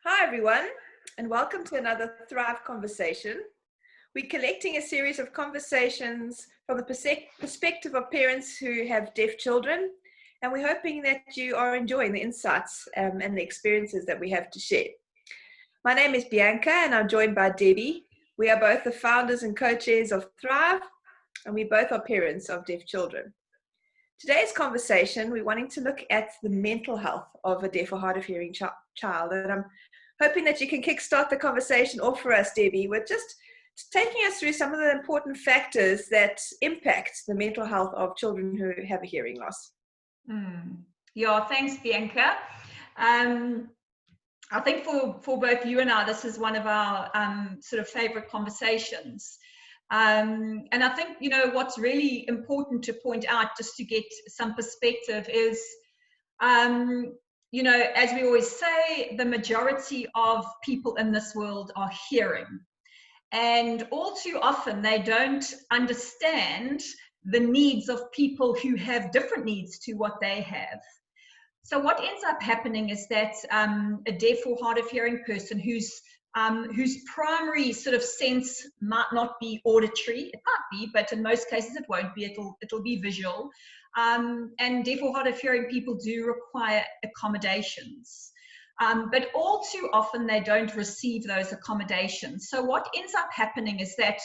Hi everyone, and welcome to another Thrive Conversation. We're collecting a series of conversations from the perspective of parents who have deaf children, and we're hoping that you are enjoying the insights and the experiences that we have to share. My name is Bianca, and I'm joined by Debbie. We are both the founders and co-chairs of Thrive, and we both are parents of deaf children. Today's conversation, we're wanting to look at the mental health of a deaf or hard of hearing child, and I'm hoping that you can kickstart the conversation off for us, Debbie, with just taking us through some of the important factors that impact the mental health of children who have a hearing loss. Yeah, thanks, Bianca. I think for both you and I, this is one of our sort of favorite conversations. And I think, what's really important to point out, just to get some perspective, is as we always say, the majority of people in this world are hearing. And all too often, they don't understand the needs of people who have different needs to what they have. So what ends up happening is that a deaf or hard of hearing person whose primary sort of sense might not be auditory, it might be, but in most cases it won't be, it'll be visual. And deaf or hard of hearing people do require accommodations. But all too often they don't receive those accommodations. So what ends up happening is that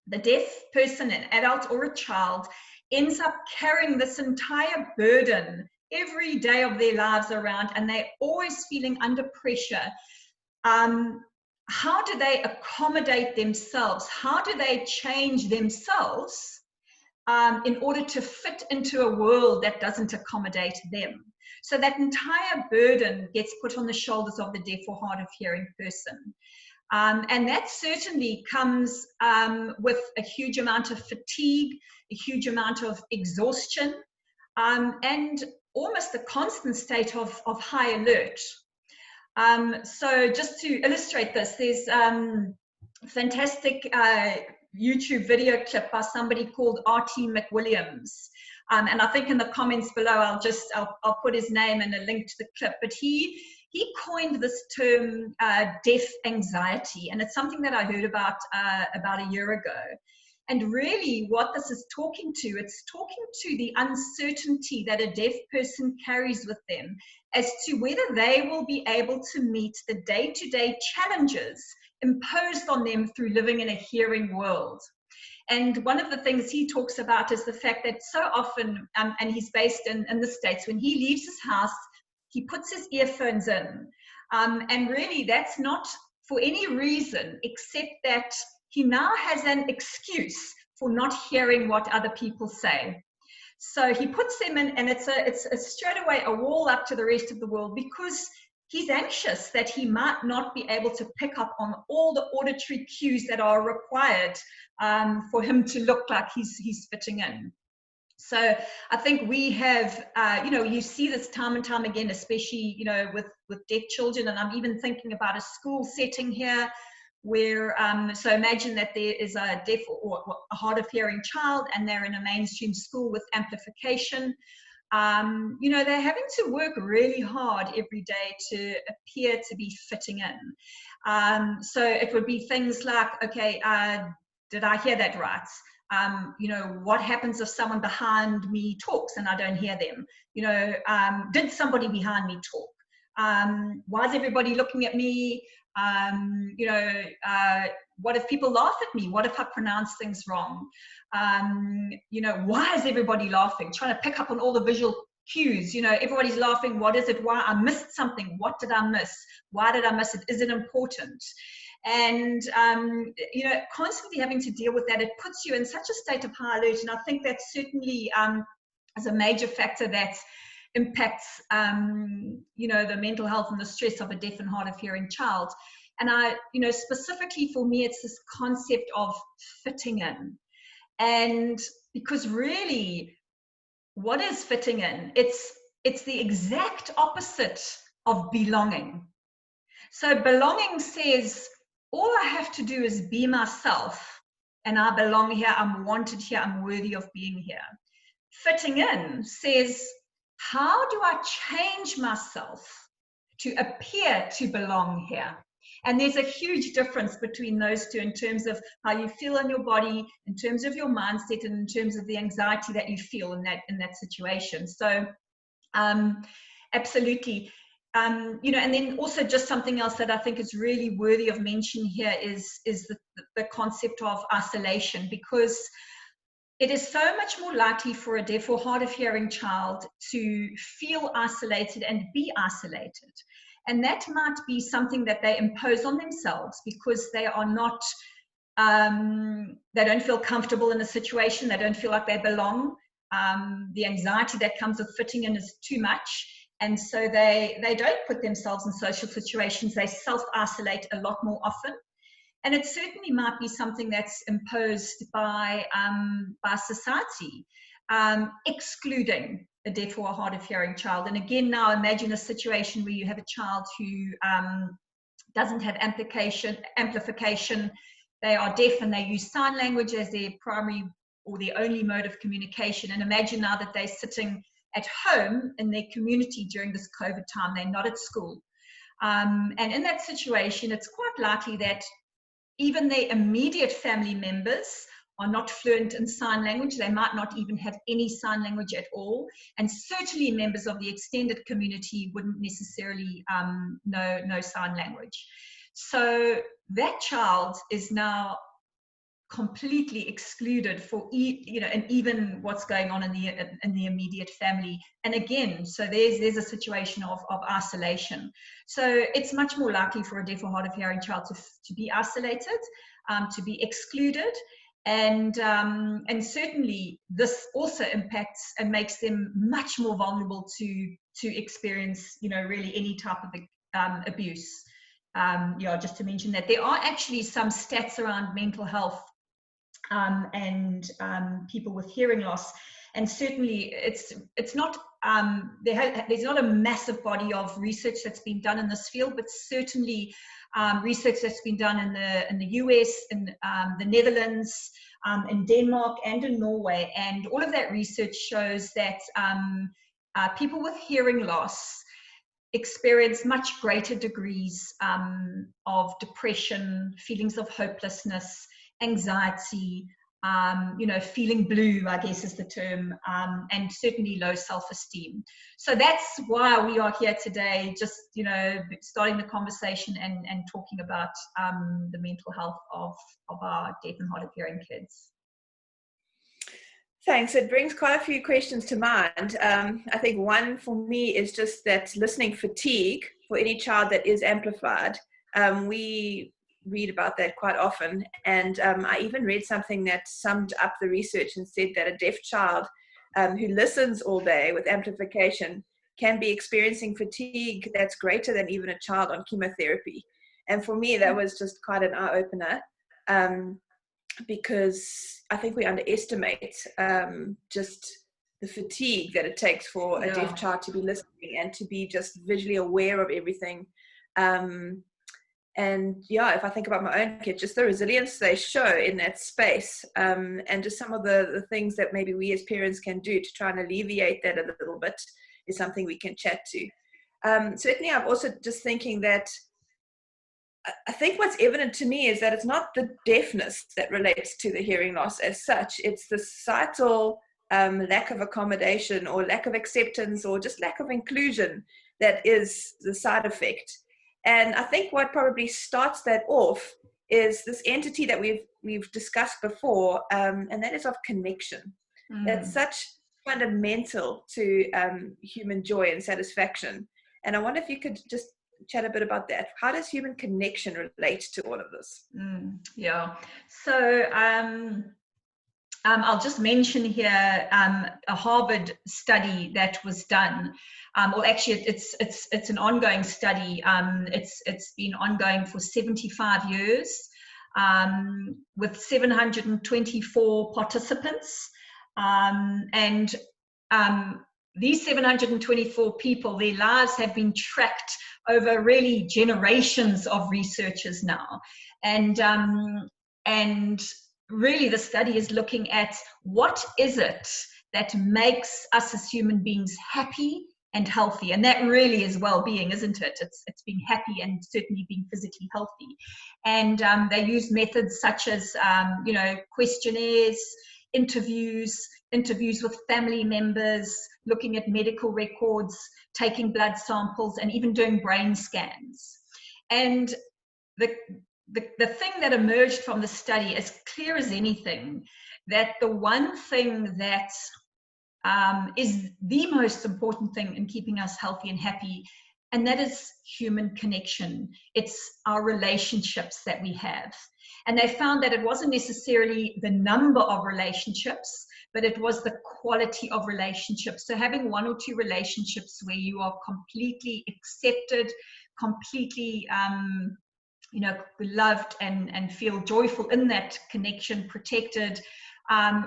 the deaf person, an adult or a child, ends up carrying this entire burden every day of their lives around, and they're always feeling under pressure. How do they accommodate themselves? How do they change themselves in order to fit into a world that doesn't accommodate them? So that entire burden gets put on the shoulders of the deaf or hard of hearing person. And that certainly comes with a huge amount of fatigue, a huge amount of exhaustion, and almost a constant state of high alert. So just to illustrate this, there's a fantastic YouTube video clip by somebody called R.T. McWilliams. And I think in the comments below, I'll put his name and a link to the clip. But he coined this term deaf anxiety, and it's something that I heard about a year ago. And really what this is talking to, it's talking to the uncertainty that a deaf person carries with them as to whether they will be able to meet the day-to-day challenges imposed on them through living in a hearing world. And one of the things he talks about is the fact that so often, and he's based in the States, when he leaves his house, he puts his earphones in. And really that's not for any reason except that he now has an excuse for not hearing what other people say. So he puts them in, and it's straight away a wall up to the rest of the world, because he's anxious that he might not be able to pick up on all the auditory cues that are required for him to look like he's fitting in. So I think we have, you see this time and time again, especially, with deaf children. And I'm even thinking about a school setting here where, so imagine that there is a deaf or a hard of hearing child, and they're in a mainstream school with amplification. They're having to work really hard every day to appear to be fitting in. So it would be things like, okay, did I hear that right? What happens if someone behind me talks and I don't hear them? Did somebody behind me talk? Why is everybody looking at me? What if people laugh at me? What if I pronounce things wrong? Why is everybody laughing? Trying to pick up on all the visual cues. Everybody's laughing. What is it? Why? I missed something. What did I miss? Why did I miss it? Is it important? And constantly having to deal with that, it puts you in such a state of high alert. And I think that certainly is a major factor that impacts the mental health and the stress of a deaf and hard of hearing child. And specifically for me, it's this concept of fitting in. And because really, what is fitting in? It's the exact opposite of belonging. So belonging says, all I have to do is be myself, and I belong here, I'm wanted here, I'm worthy of being here. Fitting in says, how do I change myself to appear to belong here. And there's a huge difference between those two in terms of how you feel in your body, in terms of your mindset, and in terms of the anxiety that you feel in that situation. So absolutely. You know, and then also just something else that I think is really worthy of mention here is the concept of isolation, because it is so much more likely for a deaf or hard of hearing child to feel isolated and be isolated. And that might be something that they impose on themselves because they are not, they don't feel comfortable in a situation, they don't feel like they belong. The anxiety that comes with fitting in is too much. And so they don't put themselves in social situations, they self-isolate a lot more often. And it certainly might be something that's imposed by society, excluding a deaf or hard of hearing child. And again, now imagine a situation where you have a child who doesn't have amplification, they are deaf and they use sign language as their primary or their only mode of communication. And imagine now that they're sitting at home in their community during this COVID time, they're not at school. And in that situation, it's quite likely that even their immediate family members are not fluent in sign language. They might not even have any sign language at all. And certainly members of the extended community wouldn't necessarily know sign language. So that child is now completely excluded for, you know, and even what's going on in the immediate family. And again, so there's a situation of isolation. So it's much more likely for a deaf or hard of hearing child to be isolated, to be excluded, and certainly this also impacts and makes them much more vulnerable to experience, you know, really any type of abuse. Yeah, just to mention that there are actually some stats around mental health and people with hearing loss, and certainly it's not there's not a massive body of research that's been done in this field, but certainly research that's been done in the US, in the Netherlands, in Denmark, and in Norway, and all of that research shows that people with hearing loss experience much greater degrees of depression, feelings of hopelessness, anxiety, you know, feeling blue, I guess is the term, and certainly low self-esteem. So that's why we are here today, just, you know, starting the conversation and talking about the mental health of our deaf and hard of hearing kids. Thanks. It brings quite a few questions to mind. I think one for me is just that listening fatigue for any child that is amplified. We read about that quite often, and I even read something that summed up the research and said that a deaf child who listens all day with amplification can be experiencing fatigue that's greater than even a child on chemotherapy. And for me, that was just quite an eye-opener, because I think we underestimate just the fatigue that it takes for a deaf child to be listening and to be just visually aware of everything. And yeah, if I think about my own kids, just the resilience they show in that space, and just some of the things that maybe we as parents can do to try and alleviate that a little bit is something we can chat to. Certainly, I'm also just thinking that I think what's evident to me is that it's not the deafness that relates to the hearing loss as such. It's the societal lack of accommodation or lack of acceptance or just lack of inclusion that is the side effect. And I think what probably starts that off is this entity that we've discussed before, and that is of connection. That's such fundamental to human joy and satisfaction. And I wonder if you could just chat a bit about that. How does human connection relate to all of this? Yeah. So I'll just mention here a Harvard study that was done. Well, actually, it's an ongoing study. It's been ongoing for 75 years with 724 participants, and these 724 people, their lives have been tracked over really generations of researchers now, and really the study is looking at what is it that makes us as human beings happy and healthy. And that really is well-being, isn't it? It's being happy and certainly being physically healthy. And they use methods such as, questionnaires, interviews with family members, looking at medical records, taking blood samples, and even doing brain scans. And the thing that emerged from the study, as clear as anything, that the one thing that is the most important thing in keeping us healthy and happy, and that is human connection. It's our relationships that we have. And they found that it wasn't necessarily the number of relationships, but it was the quality of relationships. So having one or two relationships where you are completely accepted, completely loved and feel joyful in that connection, protected,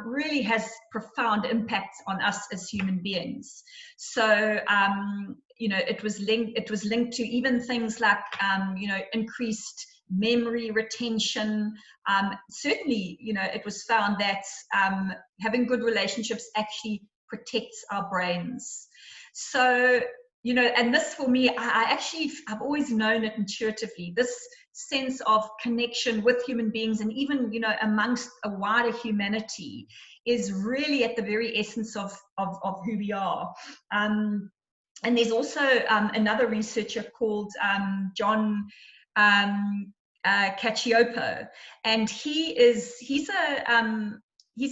really has profound impacts on us as human beings. So it was linked to even things like increased memory retention. Certainly, it was found that having good relationships actually protects our brains. So and this for me, I've always known it intuitively, this sense of connection with human beings, and even amongst a wider humanity, is really at the very essence of who we are. And there's also another researcher called John Cacioppo, and he's a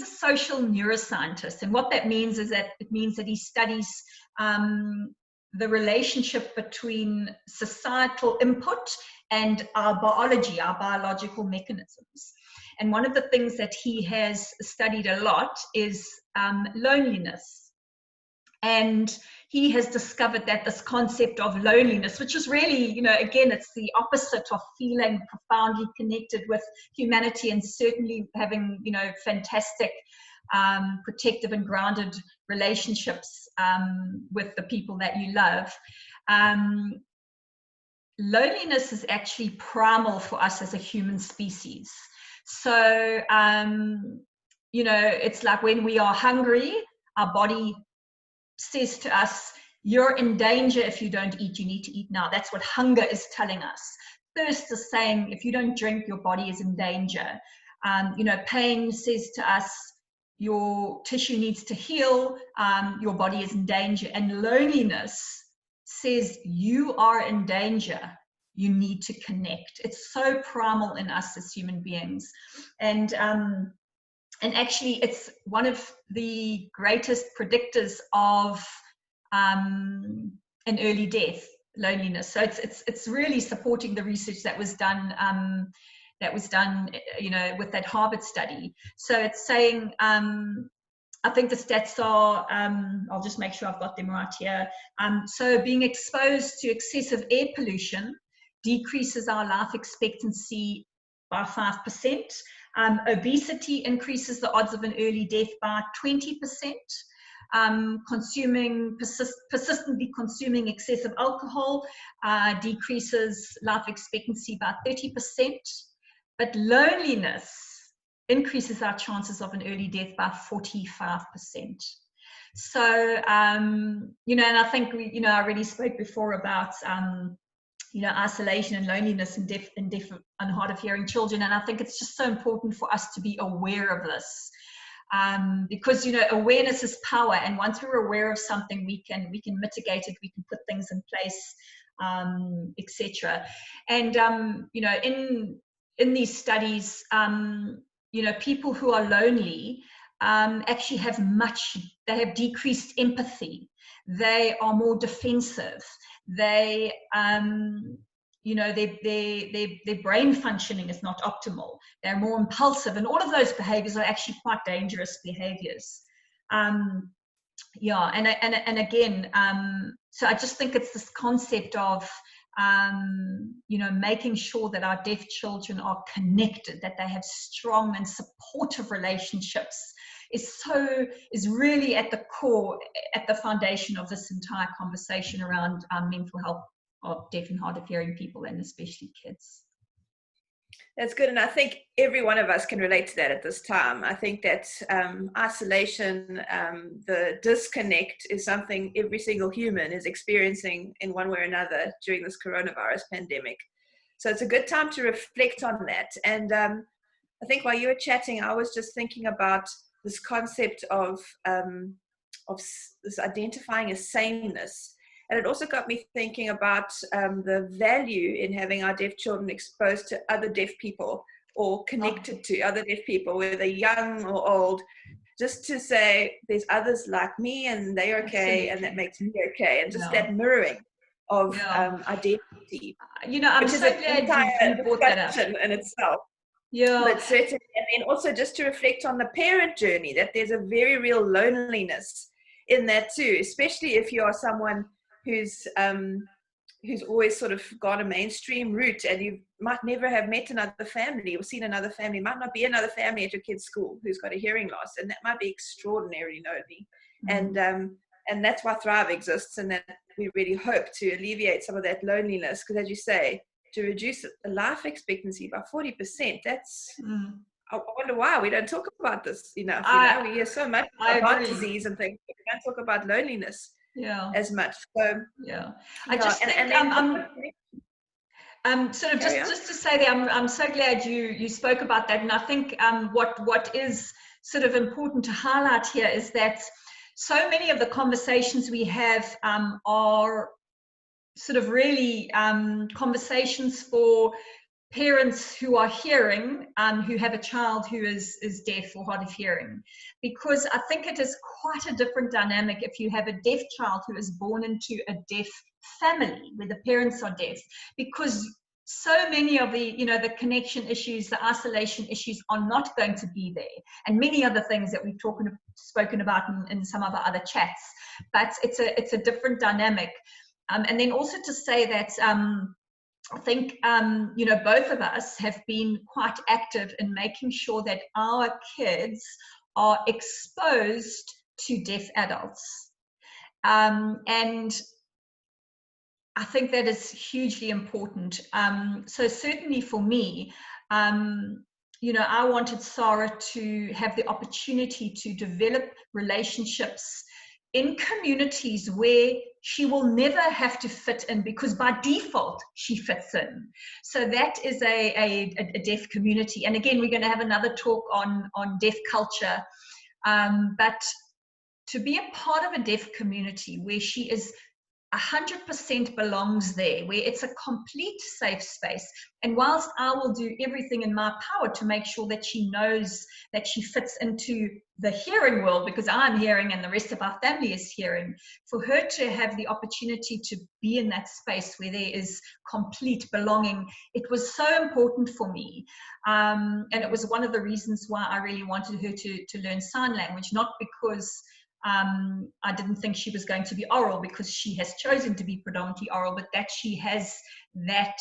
social neuroscientist. And what that means is that he studies the relationship between societal input and our biology, our biological mechanisms. And one of the things that he has studied a lot is loneliness. And he has discovered that this concept of loneliness, which is really, again, it's the opposite of feeling profoundly connected with humanity, and certainly having, fantastic, protective and grounded relationships with the people that you love. Loneliness is actually primal for us as a human species. So, it's like when we are hungry, our body says to us, you're in danger if you don't eat, you need to eat now. That's what hunger is telling us. Thirst is saying, if you don't drink, your body is in danger. Pain says to us, your tissue needs to heal, your body is in danger. And loneliness says, you are in danger, you need to connect. It's so primal in us as human beings. And actually, it's one of the greatest predictors of an early death, loneliness. So it's really supporting the research that was done with that Harvard study. So it's saying, I think the stats are, I'll just make sure I've got them right here. So being exposed to excessive air pollution decreases our life expectancy by 5%. Obesity increases the odds of an early death by 20%. Persistently consuming excessive alcohol decreases life expectancy by 30%. But loneliness increases our chances of an early death by 45%. So, and I think I already spoke before about isolation and loneliness in deaf and hard of hearing children. And I think it's just so important for us to be aware of this, because awareness is power. And once we're aware of something, we can mitigate it, we can put things in place, etc. And in these studies, people who are lonely actually have decreased empathy. They are more defensive. They, their brain functioning is not optimal. They're more impulsive, and all of those behaviors are actually quite dangerous behaviors. And again, so I just think it's this concept of, making sure that our deaf children are connected, that they have strong and supportive relationships, is really at the core, at the foundation of this entire conversation around mental health of deaf and hard of hearing people, and especially kids. That's good. And I think every one of us can relate to that at this time. I think that isolation, the disconnect is something every single human is experiencing in one way or another during this coronavirus pandemic. So it's a good time to reflect on that. And I think while you were chatting, I was just thinking about this concept of this identifying as sameness. And it also got me thinking about the value in having our deaf children exposed to other deaf people or connected to other deaf people, whether young or old, just to say there's others like me and they're okay. Absolutely. And that makes me okay. And just that mirroring of identity. You know, I'm so glad you brought that up. In itself. Yeah. But certainly, and then also just to reflect on the parent journey, that there's a very real loneliness in that too, especially if you are someone who's always sort of gone a mainstream route, and you might never have met another family or seen another family. It might not be another family at your kid's school who's got a hearing loss, and that might be extraordinarily lonely. And that's why Thrive exists, and that we really hope to alleviate some of that loneliness, because as you say, to reduce the life expectancy by 40%, that's I wonder why we don't talk about this enough. We hear so much about heart disease and things, but we don't talk about loneliness as much. So I just think sort of just to say that I'm so glad you spoke about that. And I think what is sort of important to highlight here is that so many of the conversations we have are sort of really conversations for parents who are hearing, who have a child who is deaf or hard of hearing, because I think it is quite a different dynamic if you have a deaf child who is born into a deaf family where the parents are deaf, because so many of the, the connection issues, the isolation issues are not going to be there, and many other things that we've spoken about in some of our other chats. But it's a different dynamic, and then also to say that I think both of us have been quite active in making sure that our kids are exposed to deaf adults, and I think that is hugely important. So certainly for me, I wanted Sarah to have the opportunity to develop relationships in communities where she will never have to fit in, because by default she fits in. So that is a deaf community. And again, we're going to have another talk on deaf culture. But to be a part of a deaf community where she is 100% belongs there, where it's a complete safe space. And whilst I will do everything in my power to make sure that she knows that she fits into the hearing world, because I'm hearing and the rest of our family is hearing, for her to have the opportunity to be in that space where there is complete belonging, it was so important for me. And it was one of the reasons why I really wanted her to learn sign language, not because I didn't think she was going to be oral, because she has chosen to be predominantly oral, but that she has that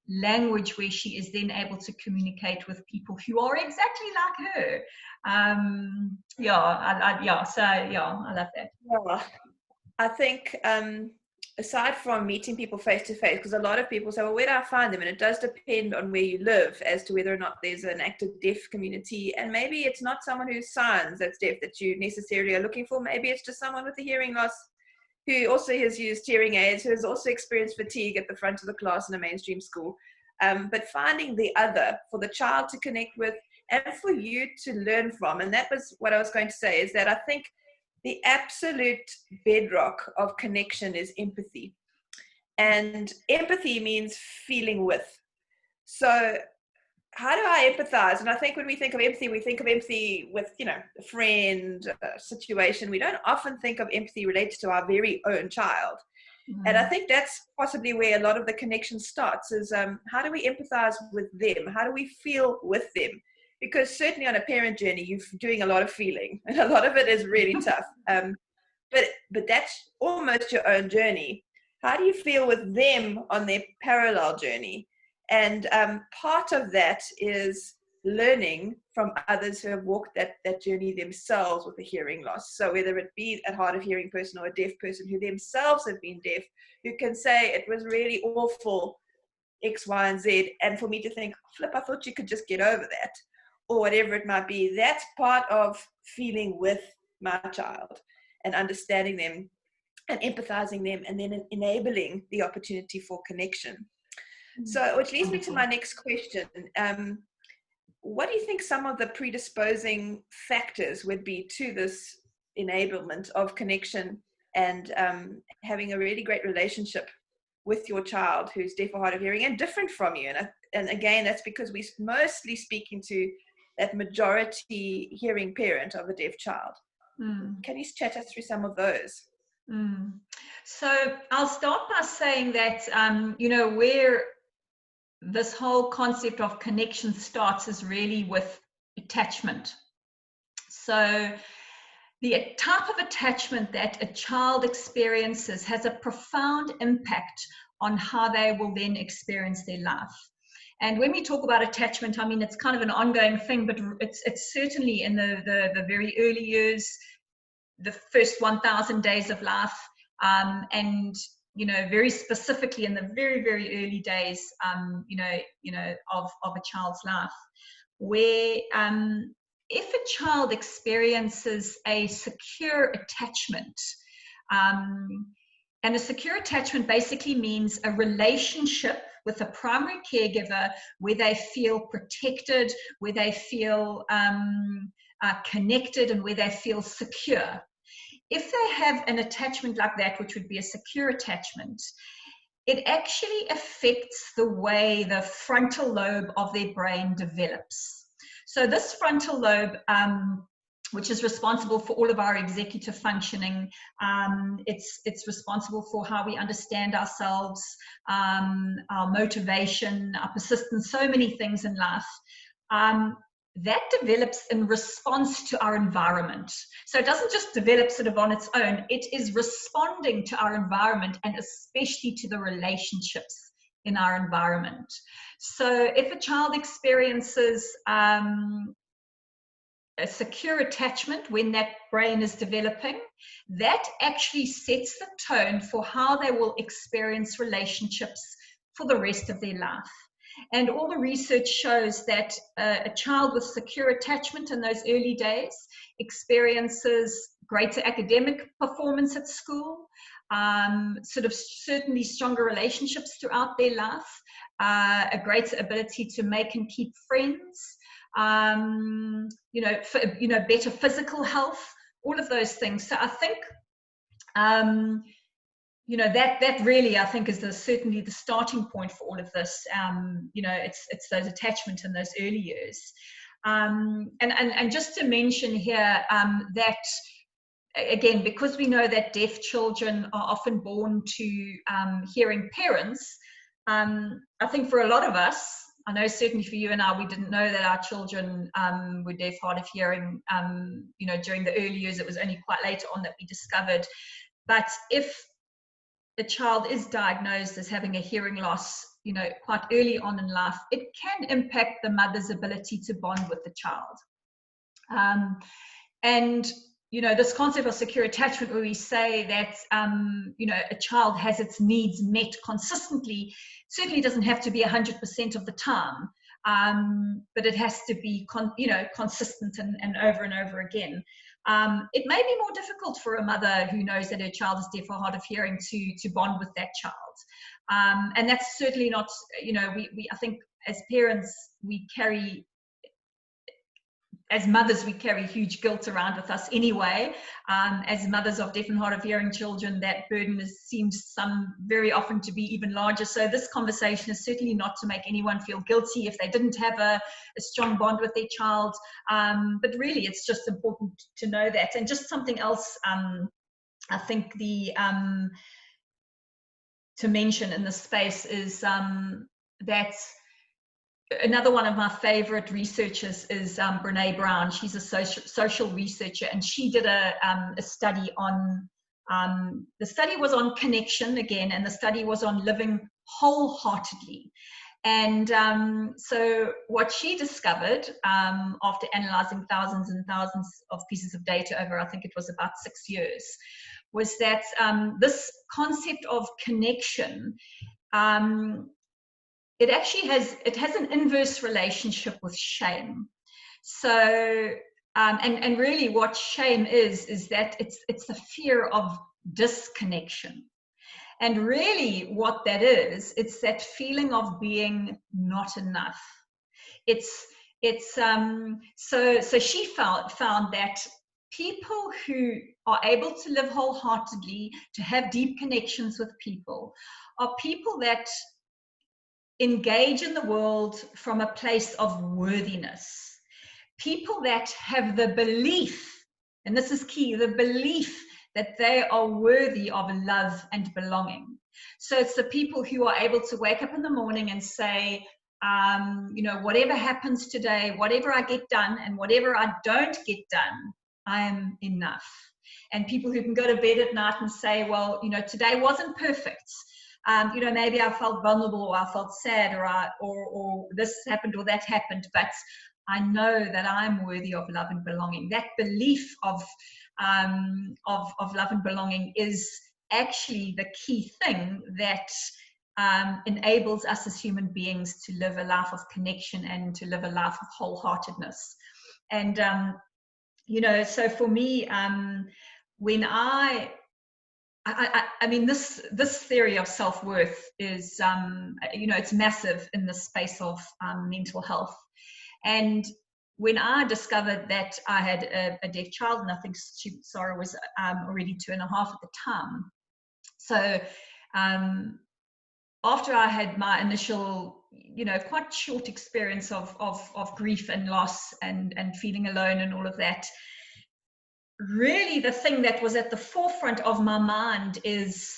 language where she is then able to communicate with people who are exactly like her. I love that. Yeah. I think aside from meeting people face to face, because a lot of people say, well, where do I find them? And it does depend on where you live as to whether or not there's an active deaf community. And maybe it's not someone who signs that's deaf that you necessarily are looking for. Maybe it's just someone with a hearing loss who also has used hearing aids, who has also experienced fatigue at the front of the class in a mainstream school. But finding the other for the child to connect with and for you to learn from. And that was what I was going to say, is that I think the absolute bedrock of connection is empathy. And empathy means feeling with. So how do I empathize? And I think when we think of empathy, we think of empathy with, a friend, a situation. We don't often think of empathy related to our very own child. And I think that's possibly where a lot of the connection starts, is how do we empathize with them? How do we feel with them? Because certainly on a parent journey, you're doing a lot of feeling, and a lot of it is really tough. But that's almost your own journey. How do you feel with them on their parallel journey? And part of that is learning from others who have walked that journey themselves with a hearing loss. So whether it be a hard of hearing person or a deaf person who themselves have been deaf, who can say it was really awful X, Y, and Z, and for me to think, flip, I thought you could just get over that, or whatever it might be. That's part of feeling with my child and understanding them and empathizing them, and then enabling the opportunity for connection. So, which leads me to my next question. What do you think some of the predisposing factors would be to this enablement of connection and having a really great relationship with your child who's deaf or hard of hearing and different from you? And again, that's because we're mostly speaking to that majority hearing parent of a deaf child. Can you chat us through some of those? So I'll start by saying that, where this whole concept of connection starts is really with attachment. So the type of attachment that a child experiences has a profound impact on how they will then experience their life. And when we talk about attachment, I mean, it's kind of an ongoing thing, but it's certainly in the very early years, the first 1,000 days of life, and very specifically in the very, very early days, of a child's life, where if a child experiences a secure attachment, and a secure attachment basically means a relationship with a primary caregiver where they feel protected, where they feel connected, and where they feel secure. If they have an attachment like that, which would be a secure attachment, it actually affects the way the frontal lobe of their brain develops. So this frontal lobe, which is responsible for all of our executive functioning, it's responsible for how we understand ourselves, our motivation, our persistence, so many things in life. That develops in response to our environment. So it doesn't just develop sort of on its own, it is responding to our environment, and especially to the relationships in our environment. So if a child experiences a secure attachment when that brain is developing, that actually sets the tone for how they will experience relationships for the rest of their life. And all the research shows that a child with secure attachment in those early days experiences greater academic performance at school, sort of certainly stronger relationships throughout their life, a greater ability to make and keep friends, better physical health, all of those things. So I think that really, I think, is certainly the starting point for all of this. It's those attachments in those early years. And just to mention here that, again, because we know that deaf children are often born to hearing parents, I think for a lot of us, I know certainly for you and I, we didn't know that our children were deaf, hard of hearing. During the early years, it was only quite later on that we discovered. But if a child is diagnosed as having a hearing loss, quite early on in life, it can impact the mother's ability to bond with the child. This concept of secure attachment, where we say that, a child has its needs met consistently, certainly doesn't have to be 100% of the time, but it has to be, consistent and over again. It may be more difficult for a mother who knows that her child is deaf or hard of hearing to bond with that child. And that's certainly not, I think as parents, as mothers, we carry huge guilt around with us anyway. As mothers of deaf and hard of hearing children, that burden seems very often to be even larger. So this conversation is certainly not to make anyone feel guilty if they didn't have a strong bond with their child. But really, it's just important to know that. And just something else, I think to mention in this space is that another one of my favorite researchers is Brene Brown. She's a social researcher, and she did a study on, the study was on connection again, and the study was on living wholeheartedly. And so what she discovered after analyzing thousands and thousands of pieces of data over, I think it was about 6 years, was that this concept of connection it actually has an inverse relationship with shame. So and really what shame is that it's the fear of disconnection. And really what that is, it's that feeling of being not enough. So she found that people who are able to live wholeheartedly, to have deep connections with people, are people that engage in the world from a place of worthiness. People that have the belief, and this is key, the belief that they are worthy of love and belonging. So it's the people who are able to wake up in the morning and say, whatever happens today, whatever I get done and whatever I don't get done, I am enough. And people who can go to bed at night and say, well, today wasn't perfect. Maybe I felt vulnerable, or I felt sad, or this happened or that happened, but I know that I'm worthy of love and belonging. That belief of love and belonging is actually the key thing that enables us as human beings to live a life of connection and to live a life of wholeheartedness. And so for me, when I mean, this theory of self-worth is, it's massive in the space of mental health. And when I discovered that I had a deaf child, and I think Sarah was already 2.5 at the time. So after I had my initial, quite short experience of grief and loss and feeling alone and all of that, really the thing that was at the forefront of my mind is,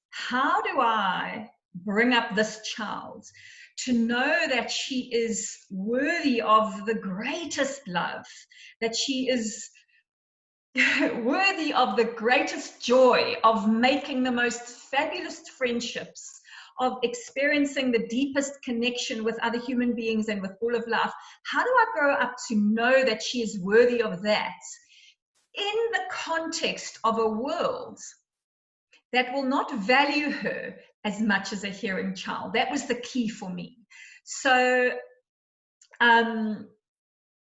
how do I bring up this child to know that she is worthy of the greatest love, that she is worthy of the greatest joy, of making the most fabulous friendships, of experiencing the deepest connection with other human beings and with all of life. How do I grow up to know that she is worthy of that in the context of a world that will not value her as much as a hearing child? That was the key for me. So,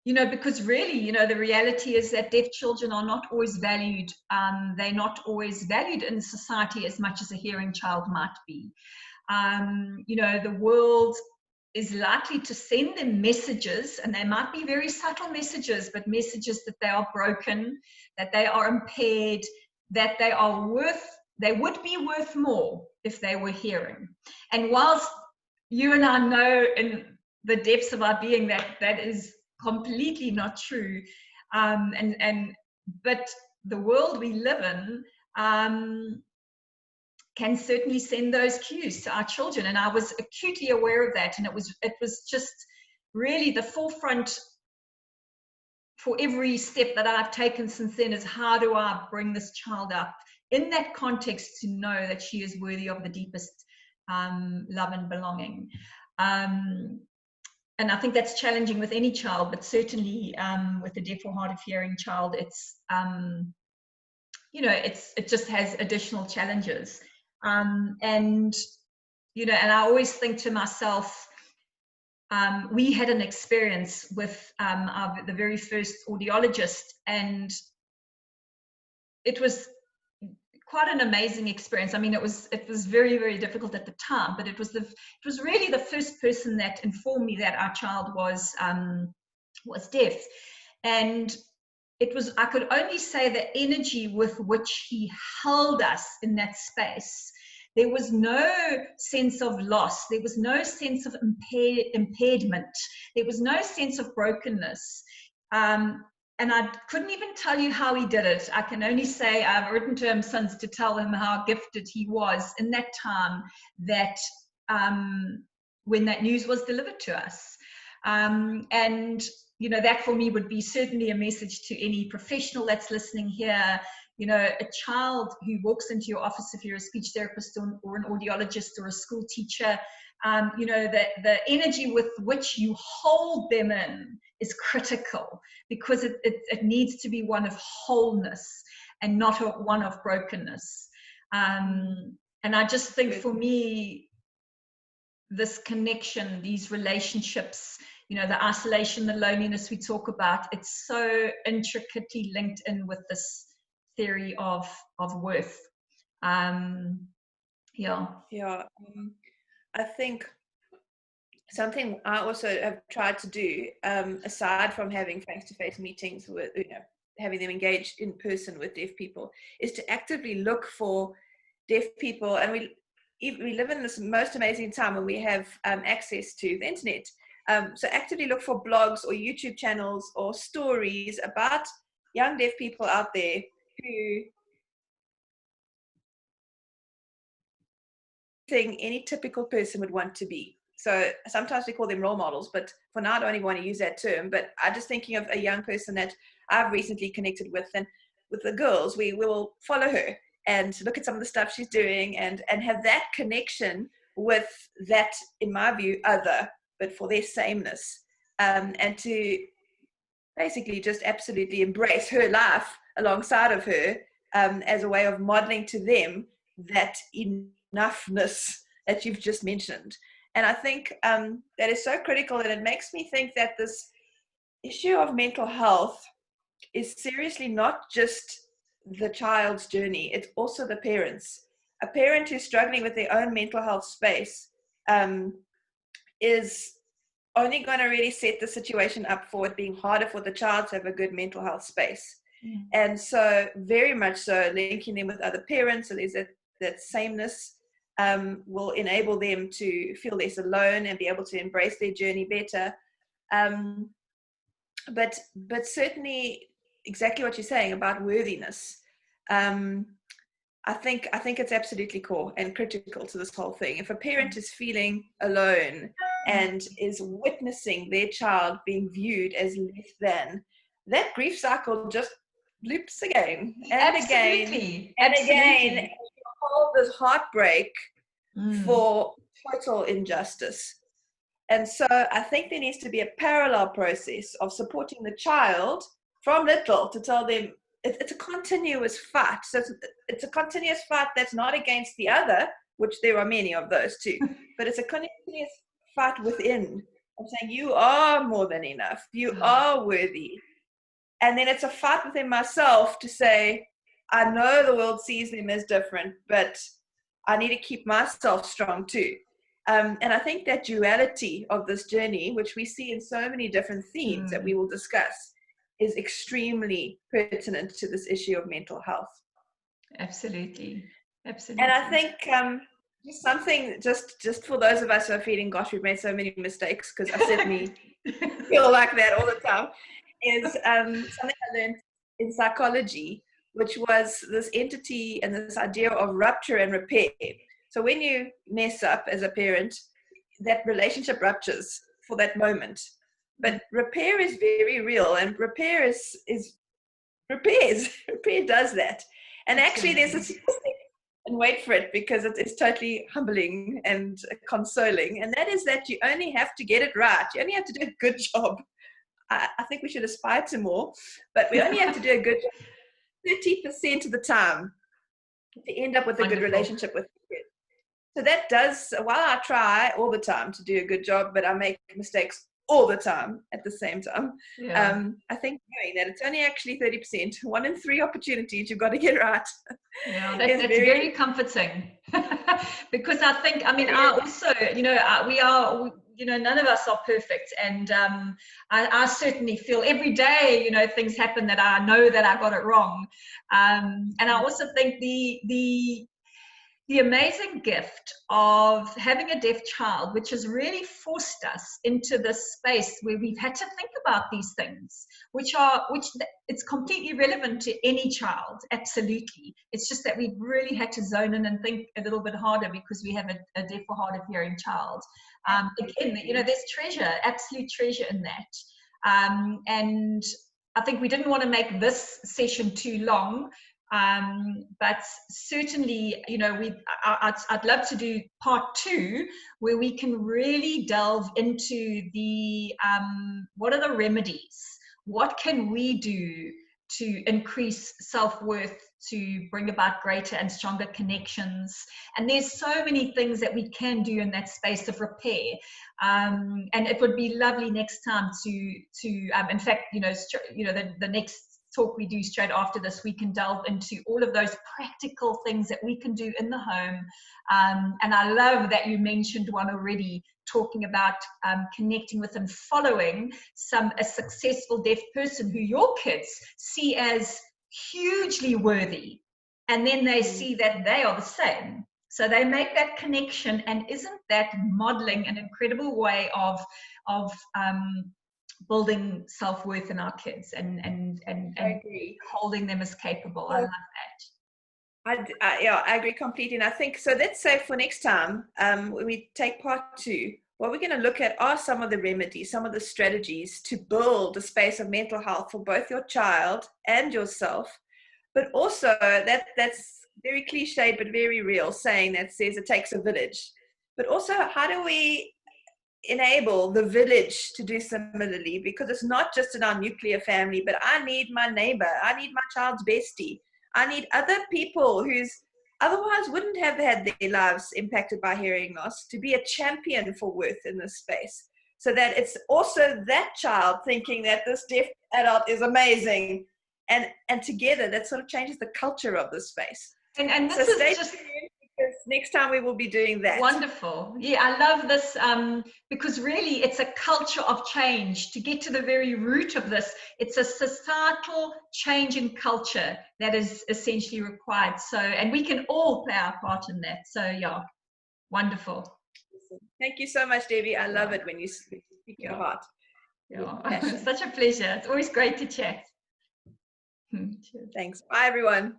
because really, the reality is that deaf children are not always valued. They're not always valued in society as much as a hearing child might be. The world is likely to send them messages, and they might be very subtle messages, but messages that they are broken, that they are impaired, that they would be worth more if they were hearing. And whilst you and I know in the depths of our being that is completely not true, but the world we live in can certainly send those cues to our children, and I was acutely aware of that. And it was just really the forefront for every step that I've taken since then, is how do I bring this child up in that context to know that she is worthy of the deepest love and belonging. And I think that's challenging with any child, but certainly with a deaf or hard of hearing child, it's it just has additional challenges. And I always think to myself, we had an experience with the very first audiologist, and it was quite an amazing experience. I mean, it was very, very difficult at the time, but it was really the first person that informed me that our child was deaf. And I could only say the energy with which he held us in that space. There was no sense of loss. There was no sense of impairment. There was no sense of brokenness. And I couldn't even tell you how he did it. I can only say I've written to him since to tell him how gifted he was in that time, that when that news was delivered to us. And that for me would be certainly a message to any professional that's listening here. A child who walks into your office, if you're a speech therapist or an audiologist or a school teacher, the energy with which you hold them in is critical, because it needs to be one of wholeness and not one of brokenness. And I just think, for me, this connection, these relationships, the isolation, the loneliness we talk about, it's so intricately linked in with this theory of worth. Yeah. I think something I also have tried to do, aside from having face-to-face meetings with, having them engage in person with deaf people, is to actively look for deaf people. And we live in this most amazing time when we have access to the internet. So actively look for blogs or YouTube channels or stories about young deaf people out there who any typical person would want to be. So sometimes we call them role models, but for now I don't even want to use that term. But I'm just thinking of a young person that I've recently connected with, and with the girls, we will follow her and look at some of the stuff she's doing and have that connection with that, in my view, other, but for their sameness, and to basically just absolutely embrace her life alongside of her, as a way of modeling to them that enoughness that you've just mentioned. And I think that is so critical, and it makes me think that this issue of mental health is seriously not just the child's journey, it's also the parents. A parent who's struggling with their own mental health space is only going to really set the situation up for it being harder for the child to have a good mental health space. And so very much so linking them with other parents, so there's that sameness, will enable them to feel less alone and be able to embrace their journey better. But certainly exactly what you're saying about worthiness. I think it's absolutely core and critical to this whole thing. If a parent is feeling alone and is witnessing their child being viewed as less than, that grief cycle just loops again and Absolutely. again and again. And hold this heartbreak for total injustice. And so I think there needs to be a parallel process of supporting the child from little to tell them it's a continuous fight. So it's a continuous fight that's not against the other, which there are many of those too, but it's a continuous fight within. I'm saying you are more than enough. You are worthy. And then it's a fight within myself to say, I know the world sees them as different, but I need to keep myself strong too. And I think that duality of this journey, which we see in so many different themes that we will discuss, is extremely pertinent to this issue of mental health. Absolutely. And I think something just for those of us who are feeling, gosh, we've made so many mistakes, because I certainly feel like that all the time, is something I learned in psychology, which was this entity and this idea of rupture and repair. So when you mess up as a parent, that relationship ruptures for that moment. But repair is very real, and repair is repairs. Repair does that. And actually there's a statistic, and wait for it, because it is totally humbling and consoling. And that is that you only have to get it right. You only have to do a good job. I think we should aspire to more, but we only have to do a good job 30% of the time to end up with a good relationship with the kid. So that does, while I try all the time to do a good job, but I make mistakes all the time at the same time. I think knowing that it's only actually 30%, 1 in 3 opportunities you've got to get right. Yeah, that's very comforting. Because I think, I also, we are, none of us are perfect. And I certainly feel every day, things happen that I know that I got it wrong. And I also think the amazing gift of having a deaf child, which has really forced us into this space where we've had to think about these things, which it's completely relevant to any child, absolutely. It's just that we've really had to zone in and think a little bit harder because we have a deaf or hard of hearing child. Again, there's treasure, absolute treasure in that. And I think we didn't want to make this session too long. But certainly, I'd love to do part 2 where we can really delve into the what are the remedies? What can we do to increase self-worth, to bring about greater and stronger connections. And there's so many things that we can do in that space of repair. And it would be lovely next time in fact, the next talk we do straight after this, we can delve into all of those practical things that we can do in the home. And I love that you mentioned one already, talking about connecting with and following a successful deaf person who your kids see as hugely worthy, and then they see that they are the same, so they make that connection. And isn't that modeling an incredible way of building self-worth in our kids and holding them as capable? I love that. I agree completely. And I think, so let's say for next time, when we take part 2, what we're going to look at are some of the remedies, some of the strategies to build a space of mental health for both your child and yourself. But also, that's very cliched, but very real, saying that says it takes a village. But also, how do we enable the village to do similarly? Because it's not just in our nuclear family, but I need my neighbor, I need my child's bestie, I need other people who's otherwise wouldn't have had their lives impacted by hearing loss to be a champion for worth in this space. So that it's also that child thinking that this deaf adult is amazing. And together that sort of changes the culture of the space. And this so is just... because next time we will be doing that. Wonderful. Yeah, I love this, because really it's a culture of change. To get to the very root of this, it's a societal change in culture that is essentially required. So, and we can all play our part in that. So yeah, wonderful. Thank you so much, Debbie. I love it when you speak your heart. Yeah, such a pleasure. It's always great to chat. Thanks. Bye, everyone.